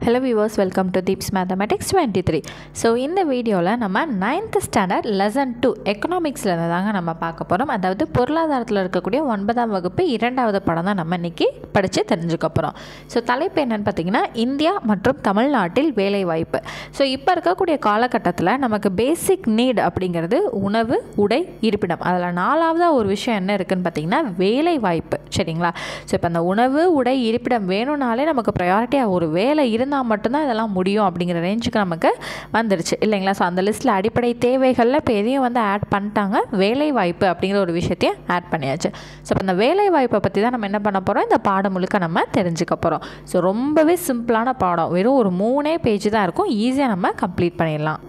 Hello viewers, welcome to Deeps Mathematics 23. So இந்த வீடியோவில் நம்ம 9th standard lesson 2 economicsல தாங்க நம்ம பார்க்க போகிறோம். அதாவது பொருளாதாரத்தில் இருக்கக்கூடிய 9ஆம் வகுப்பு 2வது பாடம் தான் நம்ம இன்னைக்கு படித்து தெரிஞ்சுக்க போகிறோம். ஸோ தலைப்பு என்னன்னு பார்த்தீங்கன்னா இந்தியா மற்றும் தமிழ்நாட்டில் வேலைவாய்ப்பு. ஸோ இப்போ இருக்கக்கூடிய காலகட்டத்தில் நமக்கு பேசிக் நீட் அப்படிங்கிறது உணவு, உடை, இருப்பிடம். அதில் 4ஆவதாக ஒரு விஷயம் என்ன இருக்குதுன்னு பார்த்தீங்கன்னா வேலைவாய்ப்பு. சரிங்களா? ஸோ இப்போ அந்த உணவு, உடை, இருப்பிடம் வேணும்னாலே நமக்கு ப்ரையாரிட்டியாக ஒரு வேலை இருந்தால் மட்டும்தான் இதெல்லாம் முடியும் அப்படிங்கிற ரேஞ்சுக்கு நமக்கு வந்துருச்சு இல்லைங்களா? ஸோ அந்த லிஸ்ட்டில் அடிப்படை தேவைகளில் இப்போ எதையும் வந்து ஆட் பண்ணிட்டாங்க, வேலைவாய்ப்பு அப்படிங்கிற ஒரு விஷயத்தையும் ஆட் பண்ணியாச்சு. ஸோ இப்போ இந்த வேலைவாய்ப்பை பற்றி தான் நம்ம என்ன பண்ண போகிறோம், இந்த பாடம் முழுக்க நம்ம தெரிஞ்சுக்க போகிறோம். ஸோ ரொம்பவே சிம்பிளான பாடம், வெறும் ஒரு 3 பேஜ் தான் இருக்கும், ஈஸியாக நம்ம கம்ப்ளீட் பண்ணிடலாம்.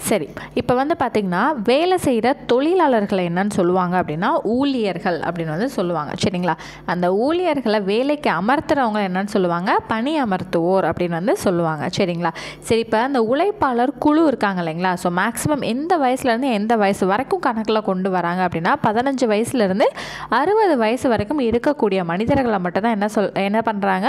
சரி, இப்போ வந்து பார்த்திங்கன்னா வேலை செய்கிற தொழிலாளர்களை என்னன்னு சொல்லுவாங்க அப்படின்னா ஊழியர்கள் அப்படின்னு வந்து சொல்லுவாங்க. சரிங்களா? அந்த ஊழியர்களை வேலைக்கு அமர்த்துறவங்க என்னன்னு சொல்லுவாங்க, பணி அமர்த்துவோர் அப்படின்னு வந்து சொல்லுவாங்க. சரிங்களா? சரி, இப்போ அந்த உழைப்பாளர் குழு இருக்காங்க இல்லைங்களா? ஸோ மேக்ஸிமம் எந்த வயசுலேருந்து எந்த வயசு வரைக்கும் கணக்கில் கொண்டு வராங்க அப்படின்னா 15 வயசுலேருந்து 60 வயசு வரைக்கும் இருக்கக்கூடிய மனிதர்களை மட்டும் தான் என்ன பண்ணுறாங்க,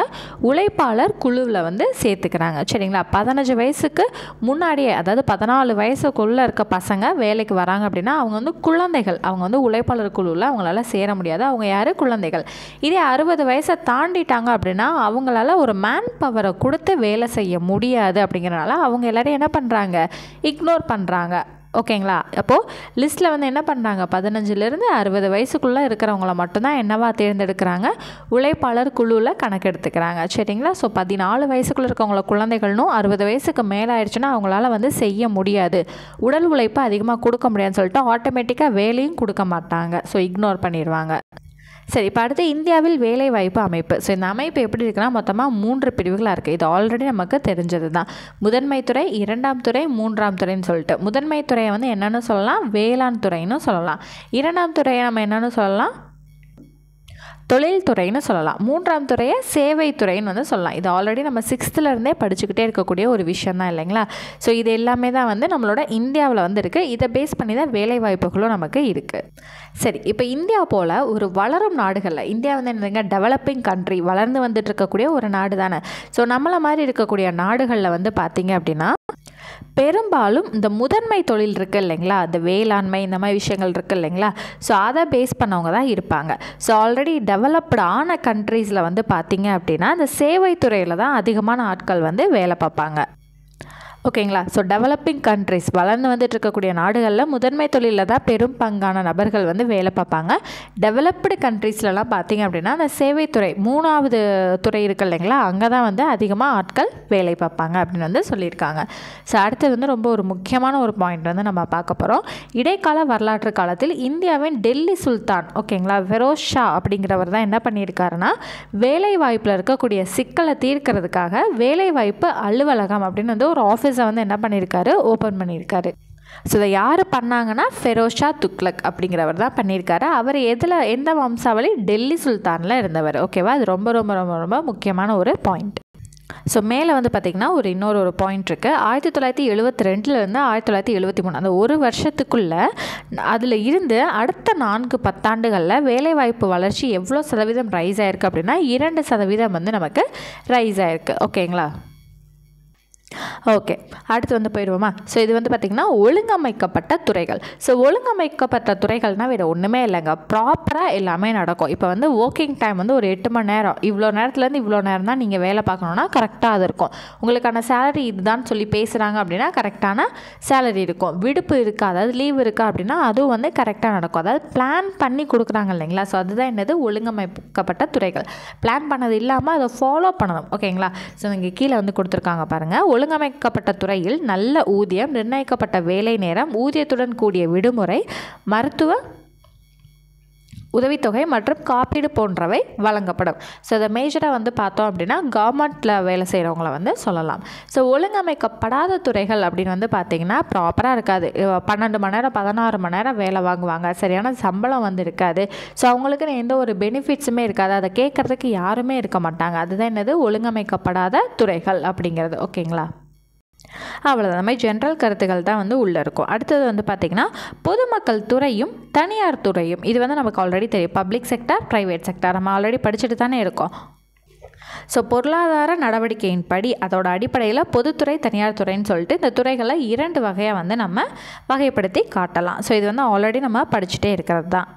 உழைப்பாளர் குழுவில் வந்து சேர்த்துக்கிறாங்க. சரிங்களா? 15 வயசுக்கு முன்னாடியே, அதாவது 14 வயசுக்குள்ளே இருக்க பசங்க வேலைக்கு வராங்க அப்படின்னா அவங்க வந்து குழந்தைகள், அவங்க வந்து உழைப்பாளர் குழுவில் அவங்களால சேர முடியாது, அவங்க யார், குழந்தைகள். இதே 60 வயசை தாண்டிட்டாங்க அப்படின்னா அவங்களால ஒரு மேன் பவரை கொடுத்து வேலை செய்ய முடியாது. அப்படிங்கிறனால அவங்க எல்லாரையும் என்ன பண்ணுறாங்க, இக்னோர் பண்ணுறாங்க. ஓகேங்களா? அப்போது லிஸ்ட்டில் வந்து என்ன பண்ணுறாங்க, 15லேருந்து 60 வயசுக்குள்ளே இருக்கிறவங்கள மட்டும்தான் என்னவா தேர்ந்தெடுக்கிறாங்க, உழைப்பாளர் குழுவில் கணக்கெடுத்துக்கிறாங்க. சரிங்களா? ஸோ 14 வயசுக்குள்ளே இருக்கவங்கள குழந்தைகள்னும் 60 வயசுக்கு மேலே ஆயிடுச்சுன்னா அவங்களால வந்து செய்ய முடியாது, உடல் உழைப்பு அதிகமாக கொடுக்க முடியாதுன்னு சொல்லிட்டு ஆட்டோமேட்டிக்காக வேலையும் கொடுக்க மாட்டாங்க. ஸோ இக்னோர் பண்ணிடுவாங்க. சரி, இப்போ அடுத்து இந்தியாவில் வேலைவாய்ப்பு அமைப்பு. ஸோ இந்த அமைப்பு எப்படி இருக்குன்னா மொத்தமாக 3 பிரிவுகளாக இருக்குது. இது ஆல்ரெடி நமக்கு தெரிஞ்சது தான். முதன்மை துறை, 2ஆம் துறை, 3ஆம் துறைன்னு சொல்லிட்டு. முதன்மை துறையை வந்து என்னென்னு சொல்லலாம், வேளாண் துறைன்னு சொல்லலாம். 2ஆம் துறையை நம்ம என்னென்னு சொல்லலாம், தொழில்துறைன்னு சொல்லலாம். 3ஆம் துறையை சேவை துறைன்னு வந்து சொல்லலாம். இது ஆல்ரெடி நம்ம 6th படிச்சுக்கிட்டே இருக்கக்கூடிய ஒரு விஷயம் தான் இல்லைங்களா? ஸோ இது எல்லாமே தான் வந்து நம்மளோட இந்தியாவில் வந்து இருக்குது. இதை பேஸ் பண்ணி தான் வேலைவாய்ப்புகளும் நமக்கு இருக்குது. சரி, இப்போ இந்தியா போல் ஒரு வளரும் நாடுகளில், இந்தியா வந்து என்னங்க டெவலப்பிங் கண்ட்ரி, வளர்ந்து வந்துட்டு இருக்கக்கூடிய ஒரு நாடு தானே. ஸோ நம்மளை மாதிரி இருக்கக்கூடிய நாடுகளில் வந்து பார்த்திங்க அப்படின்னா பெரும்பாலும் இந்த முதன்மை தொழில் இருக்குது இல்லைங்களா, இந்த வேளாண்மை இந்த மாதிரி விஷயங்கள் இருக்குது இல்லைங்களா, ஸோ அதை பேஸ் பண்ணவங்க தான் இருப்பாங்க. ஸோ ஆல்ரெடி டெவலப்டு ஆன கண்ட்ரீஸில் வந்து பார்த்திங்க அப்படின்னா இந்த சேவை துறையில் தான் அதிகமான ஆட்கள் வந்து வேலை பார்ப்பாங்க. ஓகேங்களா? ஸோ டெவலப்பிங் கண்ட்ரிஸ், வளர்ந்து வந்துட்டு இருக்கக்கூடிய நாடுகளில் முதன்மை தொழிலில் தான் பெரும் பங்கான நபர்கள் வந்து வேலை பார்ப்பாங்க. டெவலப்டு கண்ட்ரீஸ்லலாம் பார்த்திங்க அப்படின்னா அந்த சேவைத்துறை 3ஆவது துறை இருக்குது இல்லைங்களா, அங்கே தான் வந்து அதிகமாக ஆட்கள் வேலை பார்ப்பாங்க அப்படின்னு வந்து சொல்லியிருக்காங்க. ஸோ அடுத்தது வந்து ரொம்ப ஒரு முக்கியமான ஒரு பாயிண்ட் வந்து நம்ம பார்க்க போகிறோம். இடைக்கால வரலாற்று காலத்தில் இந்தியாவின் டெல்லி சுல்தான், ஓகேங்களா, ஃபெரோஸ் ஷா அப்படிங்கிறவர் தான் என்ன பண்ணியிருக்காருன்னா வேலை வாய்ப்பில் இருக்கக்கூடிய சிக்கலை தீர்க்கிறதுக்காக வேலைவாய்ப்பு அலுவலகம் அப்படின்னு வந்து ஒரு ஆஃபீஸை வந்து என்ன பண்ணியிருக்காரு, ஓப்பன் பண்ணியிருக்காரு. ஸோ இதை யார் பண்ணாங்கன்னா ஃபெரோஸ் ஷா துக்ளக் அப்படிங்கிறவர் தான் பண்ணியிருக்காரு. அவர் எந்த வம்சாவளி, டெல்லி சுல்தானில் இருந்தவர். ஓகேவா? அது ரொம்ப ரொம்ப ரொம்ப ரொம்ப முக்கியமான ஒரு பாயிண்ட். ஸோ மேலே வந்து பார்த்திங்கன்னா இன்னொரு பாயிண்ட் இருக்குது. 1972லேருந்து 1973 அந்த ஒரு வருஷத்துக்குள்ளே அதில் இருந்து அடுத்த 4 பத்தாண்டுகளில் வேலைவாய்ப்பு வளர்ச்சி எவ்வளோ சதவீதம் ரைஸ் ஆகிருக்கு அப்படின்னா 2% வந்து நமக்கு ரைஸ் ஆகிருக்கு. ஓகேங்களா? ஓகே, அடுத்து வந்து போயிடுவோமா? ஸோ இது வந்து பார்த்திங்கன்னா ஒழுங்கமைக்கப்பட்ட துறைகள். ஸோ ஒழுங்கமைக்கப்பட்ட துறைகள்னால் வேறு ஒன்றுமே இல்லைங்க, ப்ராப்பராக எல்லாமே நடக்கும். இப்போ வந்து ஒர்க்கிங் டைம் வந்து ஒரு 8 மணி நேரம், இவ்வளோ நேரத்துலேருந்து இவ்வளோ நேரம் தான் நீங்கள் வேலை பார்க்கணுன்னா கரெக்டாக அது இருக்கும். உங்களுக்கான சேலரி இதுதான் சொல்லி பேசுகிறாங்க அப்படின்னா கரெக்டான சேலரி இருக்கும். விடுப்பு இருக்கா, அதாவது லீவ் இருக்கா அப்படின்னா அதுவும் வந்து கரெக்டாக நடக்கும். அதாவது பிளான் பண்ணி கொடுக்குறாங்க இல்லைங்களா? ஸோ அதுதான் என்னது, ஒழுங்கமைக்கப்பட்ட துறைகள். பிளான் பண்ணது இல்லாமல் அதை ஃபாலோ பண்ணணும். ஓகேங்களா? ஸோ இங்கே கீழே வந்து கொடுத்துருக்காங்க பாருங்கள். ஒழுங்கமைக்கப்பட்ட துறையில் நல்ல ஊதியம், நிர்ணயிக்கப்பட்ட வேலை நேரம், ஊதியத்துடன் கூடிய விடுமுறை, மருத்துவ உதவித்தொகை மற்றும் காப்பீடு போன்றவை வழங்கப்படும். ஸோ இதை மேஜராக வந்து பார்த்தோம் அப்படின்னா கவர்மெண்ட்டில் வேலை செய்கிறவங்கள வந்து சொல்லலாம். ஸோ ஒழுங்கமைக்கப்படாத துறைகள் அப்படின்னு வந்து பார்த்திங்கன்னா ப்ராப்பராக இருக்காது. 12 மணி நேரம் 16 மணி நேரம் வேலை வாங்குவாங்க, சரியான சம்பளம் வந்து இருக்காது. ஸோ அவங்களுக்குன்னு எந்த ஒரு பெனிஃபிட்ஸுமே இருக்காது, அதை கேட்குறதுக்கு யாருமே இருக்க மாட்டாங்க. அதுதான் என்னது, ஒழுங்கமைக்கப்படாத துறைகள் அப்படிங்கிறது. ஓகேங்களா? அவ்வளோதான். அந்த மாதிரி ஜென்ரல் கருத்துக்கள் தான் வந்து உள்ளே இருக்கும். அடுத்தது வந்து பார்த்திங்கன்னா பொதுமக்கள் துறையும் தனியார் துறையும். இது வந்து நமக்கு ஆல்ரெடி தெரியும். பப்ளிக் செக்டார், ப்ரைவேட் செக்டார் நம்ம ஆல்ரெடி படிச்சுட்டு தானே இருக்கோம். ஸோ பொருளாதார நடவடிக்கையின்படி அதோட அடிப்படையில் பொதுத்துறை தனியார் துறைன்னு சொல்லிட்டு இந்த துறைகளை 2 வகையாக வந்து நம்ம வகைப்படுத்தி காட்டலாம். ஸோ இது வந்து ஆல்ரெடி நம்ம படிச்சுட்டே இருக்கிறது தான்.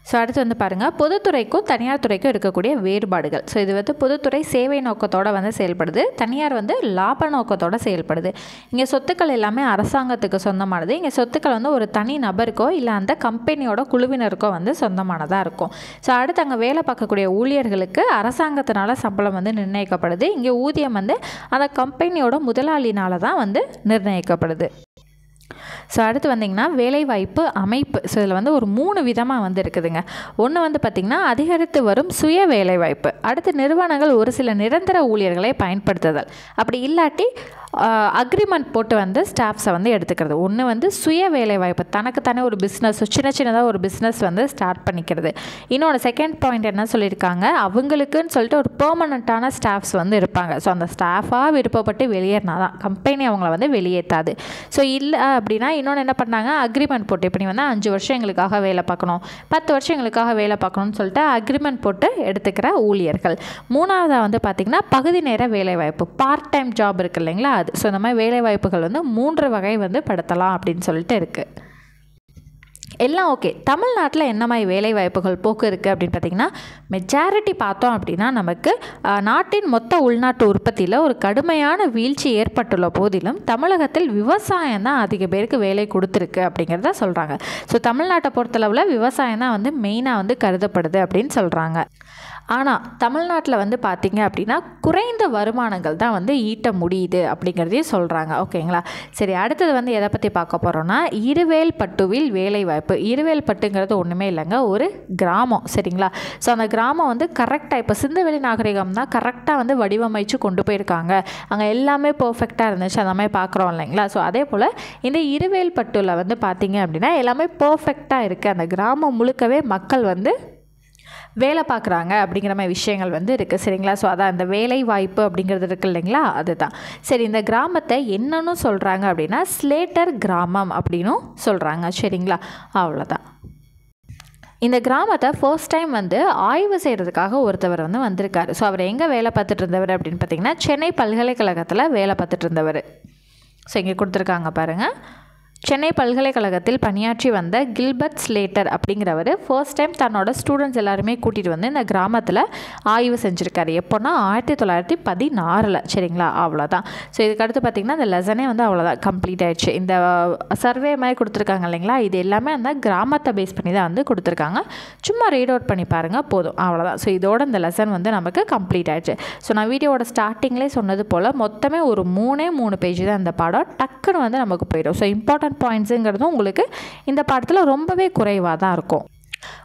ஸோ அடுத்து வந்து பாருங்கள், பொதுத்துறைக்கும் தனியார் துறைக்கும் இருக்கக்கூடிய வேறுபாடுகள். ஸோ இது வந்து பொதுத்துறை சேவை நோக்கத்தோடு வந்து செயல்படுது, தனியார் வந்து லாப நோக்கத்தோடு செயல்படுது. இங்கே சொத்துக்கள் எல்லாமே அரசாங்கத்துக்கு சொந்தமானது. இங்கே சொத்துக்கள் வந்து ஒரு தனி நபருக்கோ இல்லை அந்த கம்பெனியோட குழுவினருக்கோ வந்து சொந்தமானதாக இருக்கும். ஸோ அடுத்து அங்கே வேலை பார்க்கக்கூடிய ஊழியர்களுக்கு அரசாங்கத்தினால சம்பளம் வந்து நிர்ணயிக்கப்படுது. இங்கே ஊதியம் வந்து அந்த கம்பெனியோட முதலாளினால தான் வந்து நிர்ணயிக்கப்படுது. ஸோ அடுத்து வந்திங்கன்னா வேலைவாய்ப்பு அமைப்பு. ஸோ இதில் வந்து ஒரு 3 விதமாக வந்து இருக்குதுங்க. ஒன்று வந்து பார்த்திங்கன்னா அதிகரித்து வரும் சுய வேலைவாய்ப்பு. அடுத்து நிறுவனங்கள் ஒரு சில நிரந்தர ஊழியர்களை பயன்படுத்துதல். அப்படி இல்லாட்டி அக்ரிமெண்ட் போட்டு வந்து ஸ்டாஃப்ஸை வந்து எடுத்துக்கிறது. ஒன்று வந்து சுய வேலைவாய்ப்பு, தனக்குத்தானே ஒரு பிஸ்னஸ், சின்னதாக ஒரு பிஸ்னஸ் வந்து ஸ்டார்ட் பண்ணிக்கிறது. இன்னொன்று செகண்ட் பாயிண்ட் என்ன சொல்லியிருக்காங்க, அவங்களுக்குன்னு சொல்லிட்டு ஒரு பெர்மனண்ட்டான ஸ்டாஃப்ஸ் வந்து இருப்பாங்க. ஸோ அந்த ஸ்டாஃபாக விருப்பப்பட்டு வெளியேறினா தான், கம்பெனி அவங்கள வந்து வெளியேற்றாது. ஸோ இல்லை அப்படின்னா இன்னொன்று என்ன பண்ணாங்க, அக்ரிமெண்ட் போட்டு இப்போ நீ வந்து 5 வருஷம் எங்களுக்காக வேலை பார்க்கணும், 10 வருஷம் எங்களுக்காக வேலை பார்க்கணும்னு சொல்லிட்டு அக்ரிமெண்ட் போட்டு எடுத்துக்கிற ஊழியர்கள். மூணாவதாக வந்து பார்த்திங்கன்னா பகுதி நேர வேலைவாய்ப்பு, பார்ட் டைம் ஜாப் இருக்குது இல்லைங்களா, அது. ஸோ இந்த மாதிரி வேலைவாய்ப்புகள் வந்து 3 வகை வந்து படுத்தலாம் அப்படின்னு சொல்லிட்டு இருக்குது. எல்லாம் ஓகே. தமிழ்நாட்டில் என்ன மாதிரி வேலைவாய்ப்புகள் போக்கு இருக்குது அப்படின்னு பார்த்திங்கன்னா, மெஜாரிட்டி பார்த்தோம் அப்படின்னா நமக்கு நாட்டின் மொத்த உள்நாட்டு உற்பத்தியில் ஒரு கடுமையான வீழ்ச்சி ஏற்பட்டுள்ள போதிலும் தமிழகத்தில் விவசாயம் தான் அதிக பேருக்கு வேலை கொடுத்துருக்கு அப்படிங்கிறத சொல்கிறாங்க. ஸோ தமிழ்நாட்டை பொறுத்தளவில் விவசாயம் தான் வந்து மெயினாக வந்து கருதப்படுது அப்படின்னு சொல்கிறாங்க. ஆனால் தமிழ்நாட்டில் வந்து பார்த்திங்க அப்படின்னா குறைந்த வருமானங்கள் தான் வந்து ஈட்ட முடியுது அப்படிங்கிறதையும் சொல்கிறாங்க. ஓகேங்களா, சரி. அடுத்தது வந்து எதை பற்றி பார்க்க போகிறோன்னா, இருவேல்பட்டுவில் வேலைவாய்ப்பு. இருவேல்பட்டுங்கிறது ஒன்றுமே இல்லைங்க, ஒரு கிராமம். சரிங்களா. ஸோ அந்த கிராமம் வந்து கரெக்டாக இப்போ சிந்துவெளி நாகரிகம் தான் கரெக்டாக வந்து வடிவமைச்சு கொண்டு போயிருக்காங்க. அங்கே எல்லாமே பர்ஃபெக்டாக இருந்துச்சு, அந்த மாதிரி பார்க்குறோம் இல்லைங்களா. ஸோ அதே போல் இந்த இருவேல்பட்டில் வந்து பார்த்திங்க அப்படின்னா எல்லாமே பர்ஃபெக்டாக இருக்குது. அந்த கிராமம் முழுக்கவே மக்கள் வந்து வேலை பார்க்குறாங்க அப்படிங்கிற மாதிரி விஷயங்கள் வந்து இருக்குது. சரிங்களா. ஸோ அதான் இந்த வேலை வாய்ப்பு அப்படிங்கிறது இருக்குது இல்லைங்களா, அதுதான். சரி, இந்த கிராமத்தை என்னன்னு சொல்கிறாங்க அப்படின்னா ஸ்லேட்டர் கிராமம் அப்படின்னும் சொல்கிறாங்க. சரிங்களா, அவ்வளோதான். இந்த கிராமத்தை ஃபர்ஸ்ட் டைம் வந்து ஆய்வு செய்கிறதுக்காக ஒருத்தவர் வந்து வந்திருக்காரு. ஸோ அவர் எங்கே வேலை பார்த்துட்டு இருந்தவர் அப்படின்னு பார்த்திங்கன்னா சென்னை பல்கலைக்கழகத்தில் வேலை பார்த்துட்டு இருந்தவர். ஸோ இங்கே கொடுத்துருக்காங்க பாருங்கள். சென்னை பல்கலைக்கழகத்தில் பணியாற்றி வந்த கில்பர்ட் ஸ்லேட்டர் அப்படிங்கிறவர் ஃபர்ஸ்ட் டைம் தன்னோட ஸ்டூடெண்ட்ஸ் எல்லாருமே கூட்டிகிட்டு வந்து இந்த கிராமத்தில் ஆய்வு செஞ்சுருக்காரு. எப்போனா 1916. சரிங்களா, அவ்வளோதான். ஸோ இதுக்கடுத்து பார்த்திங்கன்னா இந்த லெசனே வந்து அவ்வளோதான் கம்ப்ளீட் ஆகிடுச்சு. இந்த சர்வே மாதிரி கொடுத்துருக்காங்க இல்லைங்களா, இது எல்லாமே அந்த கிராமத்தை பேஸ் பண்ணி தான் வந்து கொடுத்துருக்காங்க. சும்மா ரீட் அவுட் பண்ணி பாருங்கள், போதும், அவ்வளோதான். ஸோ இதோட இந்த லெசன் வந்து நமக்கு கம்ப்ளீட் ஆகிடுச்சு. ஸோ நான் வீடியோவோட ஸ்டார்டிங்லேயே சொன்னது போல் மொத்தமே ஒரு 3 பேஜ் தான் இந்த பாடம். டக்குன்னு வந்து நமக்கு போயிடும். ஸோ இம்பார்ட்டன்ட் பாயிண்ட்ஸுங்கிறதும் உங்களுக்கு இந்த பாடத்தில் ரொம்பவே குறைவாக தான் இருக்கும்.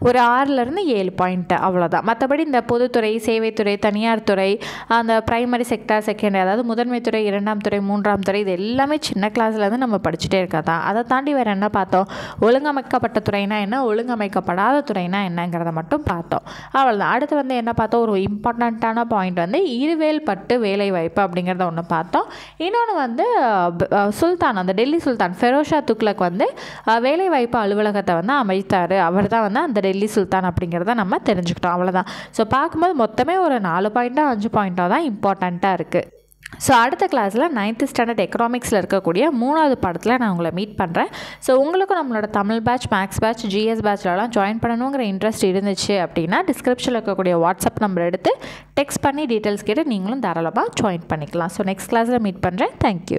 ஒரு 6லேருந்து 7 பாயிண்ட் அவ்வளோதான். மற்றபடி இந்த பொதுத்துறை, சேவைத்துறை, தனியார் துறை, அந்த பிரைமரி செக்டார், செகண்டரி, அதாவது முதன்மை துறை, 2ஆம் துறை, 3ஆம் துறை, இது எல்லாமே சின்ன கிளாஸ்லேருந்து நம்ம படிச்சுட்டே இருக்காதான். அதை தாண்டி வேறு என்ன பார்த்தோம், ஒழுங்கமைக்கப்பட்ட துறைனா என்ன, ஒழுங்கமைக்கப்படாத துறைனா என்னங்கிறத மட்டும் பார்த்தோம், அவ்வளோதான். அடுத்து வந்து என்ன பார்த்தோம், ஒரு இம்பார்ட்டண்ட்டான பாயிண்ட் வந்து இருவேல்பட்டு வேலைவாய்ப்பு அப்படிங்கிறத ஒன்று பார்த்தோம். இன்னொன்று வந்து சுல்தான், அந்த டெல்லி சுல்தான் ஃபெரோஷா துக்ளக் வந்து வேலைவாய்ப்பு அலுவலகத்தை வந்து அமைத்தார். அவர் தான் வந்து அந்த டெல்லி சுல்தான் அப்படிங்கிறத நம்ம தெரிஞ்சுக்கிட்டோம், அவ்வளோதான். ஸோ பார்க்கும்போது மொத்தமே ஒரு 4 பாயிண்ட்டாக 5 பாயிண்ட்டாக தான் இம்பார்ட்டண்ட்டாக இருக்குது. ஸோ அடுத்த கிளாஸில் 9th ஸ்டாண்டர்ட் எக்கனாமிக்ஸில் இருக்கக்கூடிய 3வது பாடத்தில் நான் உங்களை மீட் பண்ணுறேன். ஸோ உங்களுக்கும் நம்மளோட Tamil batch, maths batch, GS பேட்ச்லலாம் ஜாயின் பண்ணணுங்கிற இன்ட்ரெஸ்ட் இருந்துச்சு அப்படின்னா டிஸ்கிரிப்ஷனில் இருக்கக்கூடிய வாட்ஸ்அப் நம்பர் எடுத்து டெக்ஸ்ட் பண்ணி டீட்டெயில்ஸ் கேட்டு நீங்களும் தாராளமாக ஜாயின் பண்ணிக்கலாம். ஸோ நெக்ஸ்ட் கிளாஸில் மீட் பண்ணுறேன். தேங்க்யூ.